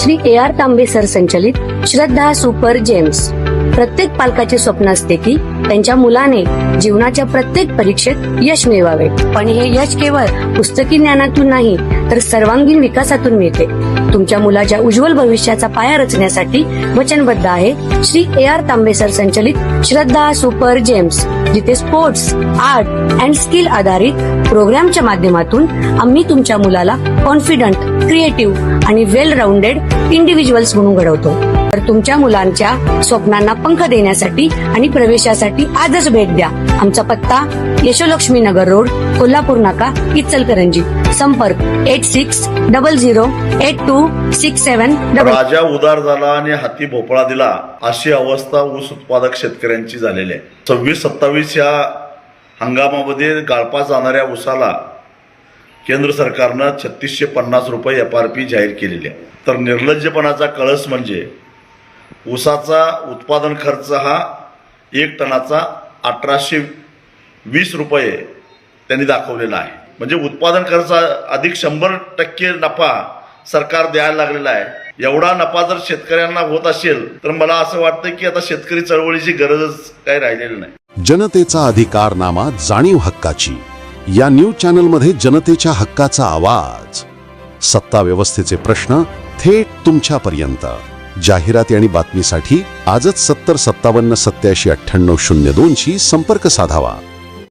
Shri AR तांबे sir संचलित श्रद्धा super gems. प्रत्येक पालकाचे स्वप्न असते की त्यांच्या मुलाने जीवनाच्या प्रत्येक परीक्षेत यश मिळवावे, पण हे यश केवळ पुस्तकी ज्ञानातून नाही तर सर्वांगीण विकासातून मिळते. तुमच्या मुलाच्या उज्ज्वल भविष्याचा पाया रचण्यासाठी वचनबद्ध आहे श्री AR तांबे सर संचलित श्रद्धा सुपर जेम्स, जिथे स्पोर्ट्स, आर्ट अँड स्किल आधारित प्रोग्रामच्या माध्यमातून आम्ही तुमच्या मुलाला कॉन्फिडंट, क्रिएटिव्ह आणि वेल राऊंडेड इंडिव्हिज्युअल्स म्हणून घडवतो. तर तुमच्या मुलांच्या स्वप्नांना पंख देण्यासाठी आणि प्रवेशासाठी आजच भेट द्या. आमचा पत्ता यशोलक्ष्मी नगर रोड, कोल्हापूर नाका, इचलकरंजी. संपर्क 86008267. राजा उदार झाला आणि हाती भोपळा दिला, अशी अवस्था ऊस उत्पादक शेतकऱ्यांची झालेली आहे. 26-27 या हंगामामध्ये गाळपास जाणाऱ्या ऊसाला केंद्र सरकारनं 3650 रुपये FRP जाहीर केलेली आहे. तर निर्लज्जपणाचा कळस म्हणजे ऊसाचा उत्पादन खर्च हा 1 टनाचा 1820 रुपये त्यांनी दाखवलेला आहे. म्हणजे उत्पादन खर्च अधिक 100% नफा सरकार द्यायला लागलेला आहे. एवढा नफा जर शेतकऱ्यांना होत असेल तर मला असं वाटतं की आता शेतकरी चळवळीची गरजच काही राहिलेली नाही. जनतेचा अधिकारनामा, जाणीव हक्काची. या न्यूज चॅनलमध्ये जनतेच्या हक्काचा आवाज. सत्ता व्यवस्थेचे प्रश्न थेट तुमच्यापर्यंत. जाहिराती आणि बातमीसाठी आजच 70 57 87 98 02 शी संपर्क साधावा.